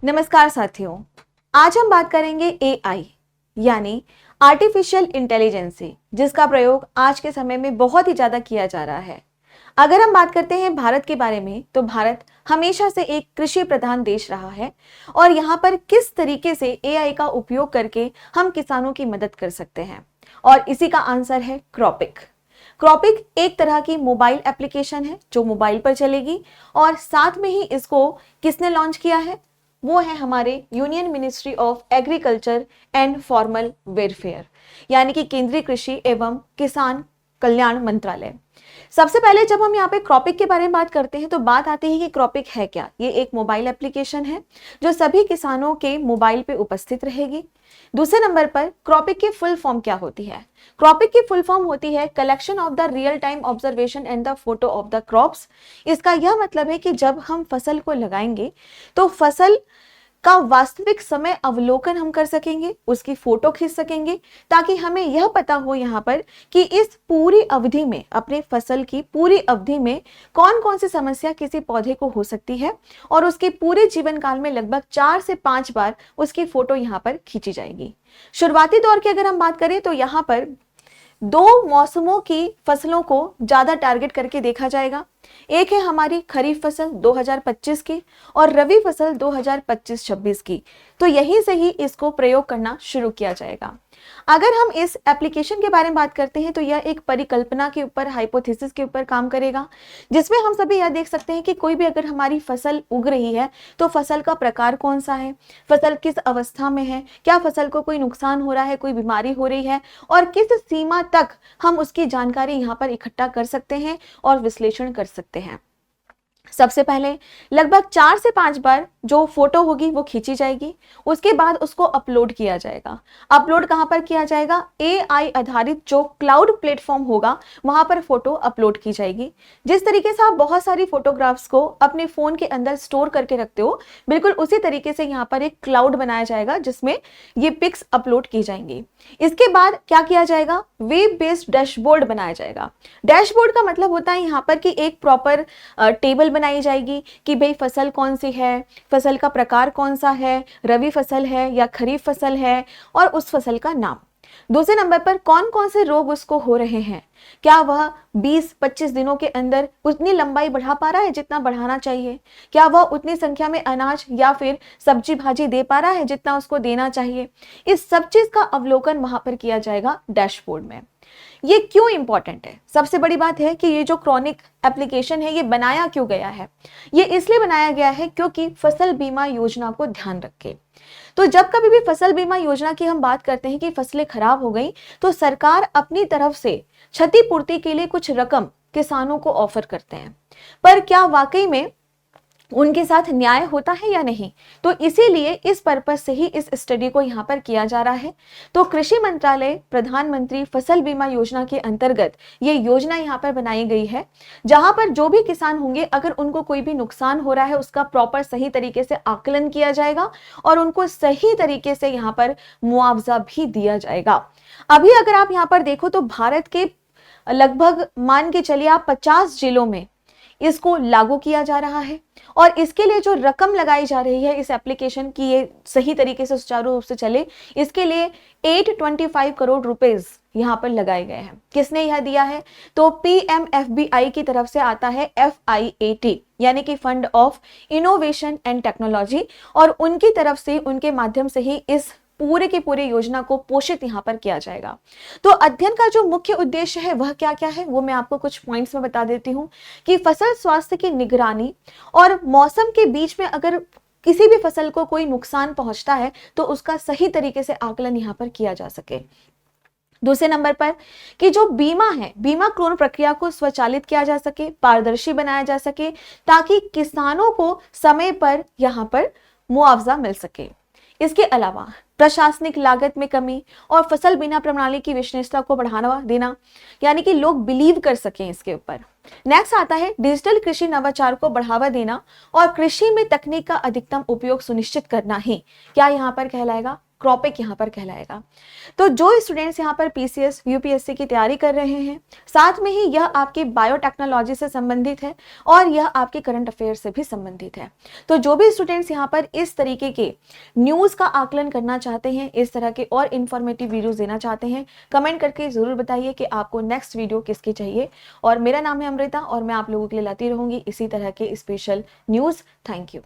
नमस्कार साथियों, आज हम बात करेंगे एआई यानी आर्टिफिशियल इंटेलिजेंसी, जिसका प्रयोग आज के समय में बहुत ही ज्यादा किया जा रहा है। अगर हम बात करते हैं भारत के बारे में, तो भारत हमेशा से एक कृषि प्रधान देश रहा है और यहाँ पर किस तरीके से एआई का उपयोग करके हम किसानों की मदद कर सकते हैं, और इसी का आंसर है क्रॉपिक। क्रॉपिक एक तरह की मोबाइल एप्लीकेशन है जो मोबाइल पर चलेगी, और साथ में ही इसको किसने लॉन्च किया है? वो है हमारे union ministry of agriculture and formal welfare, यानी कि केंद्रीय कृषि एवं किसान कल्याण मंत्रालय। सबसे पहले जब हम यहाँ पे क्रॉपिक के बारे में बात करते हैं तो बात आती है कि क्रॉपिक है क्या। ये एक मोबाइल एप्लीकेशन है जो सभी किसानों के मोबाइल पे उपस्थित रहेगी। दूसरे नंबर पर क्रॉपिक की फुल फॉर्म क्या होती है? क्रॉपिक की फुल फॉर्म होती है collection of the real time observation and the photo of the crops. इसका यह मतलब है कि जब हम फसल को लगाएंगे तो फसल का वास्तविक समय अवलोकन हम कर सकेंगे, उसकी फोटो खींच सकेंगे, ताकि हमें यह पता हो यहाँ पर कि इस पूरी अवधि में, अपने फसल की पूरी अवधि में कौन कौन सी समस्या किसी पौधे को हो सकती है, और उसके पूरे जीवन काल में लगभग 4 से 5 बार उसकी फोटो यहाँ पर खींची जाएगी। शुरुआती दौर की अगर हम बात करें तो यहाँ पर 2 मौसमों की फसलों को ज्यादा टारगेट करके देखा जाएगा। एक है हमारी खरीफ फसल 2025 की और रबी फसल 2025-26 की। तो यहीं से ही इसको प्रयोग करना शुरू किया जाएगा। अगर हम इस एप्लीकेशन के बारे में बात करते हैं तो यह एक परिकल्पना के ऊपर, हाइपोथेसिस के ऊपर काम करेगा, जिसमें हम सभी यह देख सकते हैं कि कोई भी अगर हमारी फसल उग रही है तो फसल का प्रकार कौन सा है, फसल किस अवस्था में है, क्या फसल को कोई नुकसान हो रहा है, कोई बीमारी हो रही है, और किस सीमा तक हम उसकी जानकारी यहाँ पर इकट्ठा कर सकते हैं और विश्लेषण कर सकते हैं। सबसे पहले लगभग 4 से 5 बार जो फोटो होगी वो खींची जाएगी। उसके बाद उसको अपलोड किया जाएगा। अपलोड कहां पर किया जाएगा? एआई आधारित जो क्लाउड प्लेटफॉर्म होगा वहां पर फोटो अपलोड की जाएगी। जिस तरीके से आप बहुत सारी फोटोग्राफ्स को अपने फोन के अंदर स्टोर करके रखते हो, बिल्कुल उसी तरीके से यहाँ पर एक क्लाउड बनाया जाएगा जिसमें ये पिक्स अपलोड की जाएंगी। इसके बाद क्या किया जाएगा? वेब बेस्ड डैशबोर्ड बनाया जाएगा। डैशबोर्ड का मतलब होता है यहाँ पर कि एक प्रॉपर टेबल बनाई जाएगी कि भाई फसल कौन सी है, फसल का प्रकार कौन सा है, रबी फसल है या खरीफ फसल है, और उस फसल का नाम। दूसरे नंबर पर कौन कौन से रोग उसको हो रहे हैं, क्या वह 20-25 दिनों के अंदर उतनी लंबाई बढ़ा पा रहा है जितना बढ़ाना चाहिए, क्या वह उतनी संख्या में अनाज या फिर सब्जी भाजी दे पा रहा है जितना उसको देना चाहिए। इस सब चीज का अवलोकन वहां पर किया जाएगा डैशबोर्ड में। ये क्यों इंपॉर्टेंट है? सबसे बड़ी बात है कि ये जो क्रॉनिक एप्लीकेशन है ये बनाया क्यों गया है? ये इसलिए बनाया गया है क्योंकि फसल बीमा योजना को ध्यान रखे। तो जब कभी भी फसल बीमा योजना की हम बात करते हैं कि फसलें खराब हो गई, तो सरकार अपनी तरफ से क्षतिपूर्ति के लिए कुछ रकम किसानों को ऑफर करते हैं, पर क्या वाकई में उनके साथ न्याय होता है या नहीं? तो इसीलिए इस पर्पस से ही इस स्टडी को यहाँ पर किया जा रहा है। तो कृषि मंत्रालय प्रधानमंत्री फसल बीमा योजना के अंतर्गत ये योजना यहाँ पर बनाई गई है, जहां पर जो भी किसान होंगे, अगर उनको कोई भी नुकसान हो रहा है उसका प्रॉपर सही तरीके से आकलन किया जाएगा और उनको सही तरीके से यहाँ पर मुआवजा भी दिया जाएगा। अभी अगर आप यहाँ पर देखो तो भारत के लगभग मान के चलिए आप 50 जिलों में इसको लागू किया जा रहा है, और इसके लिए जो रकम लगाई जा रही है इस एप्लीकेशन की, ये सही तरीके से सुचारू रूप से चले, इसके लिए 825 करोड़ रुपए यहाँ पर लगाए गए हैं। किसने यह दिया है? तो PMFBI की तरफ से आता है FIAT, यानी कि fund of innovation and technology, और उनकी तरफ से, उनके माध्यम से ही इस पूरे की पूरी योजना को पोषित यहाँ पर किया जाएगा। तो अध्ययन का जो मुख्य उद्देश्य है वह क्या क्या है, वो मैं आपको कुछ पॉइंट्स में बता देती हूँ कि फसल स्वास्थ्य की निगरानी और मौसम के बीच में अगर किसी भी फसल को कोई नुकसान पहुंचता है तो उसका सही तरीके से आकलन यहाँ पर किया जा सके। दूसरे नंबर पर कि जो बीमा है, बीमा क्लोन प्रक्रिया को स्वचालित किया जा सके, पारदर्शी बनाया जा सके, ताकि किसानों को समय पर यहाँ पर मुआवजा मिल सके। इसके अलावा प्रशासनिक लागत में कमी और फसल बीमा प्रणाली की विश्वसनीयता को बढ़ावा देना, यानी कि लोग बिलीव कर सकें इसके ऊपर। नेक्स्ट आता है डिजिटल कृषि नवाचार को बढ़ावा देना और कृषि में तकनीक का अधिकतम उपयोग सुनिश्चित करना ही क्या यहाँ पर कहलाएगा? क्रॉपिक यहाँ पर कहलाएगा। तो जो स्टूडेंट्स यहाँ पर पीसीएस यूपीएससी की तैयारी कर रहे हैं, साथ में ही यह आपकी बायोटेक्नोलॉजी से संबंधित है और यह आपके करंट अफेयर से भी संबंधित है। तो जो भी स्टूडेंट्स यहाँ पर इस तरीके के न्यूज का आकलन करना चाहते हैं, इस तरह के और इन्फॉर्मेटिव वीडियोस देना चाहते हैं, कमेंट करके जरूर बताइए कि आपको नेक्स्ट वीडियो किसकी चाहिए। और मेरा नाम है अमृता और मैं आप लोगों के लिए लाती रहूंगी इसी तरह के स्पेशल न्यूज। Thank you.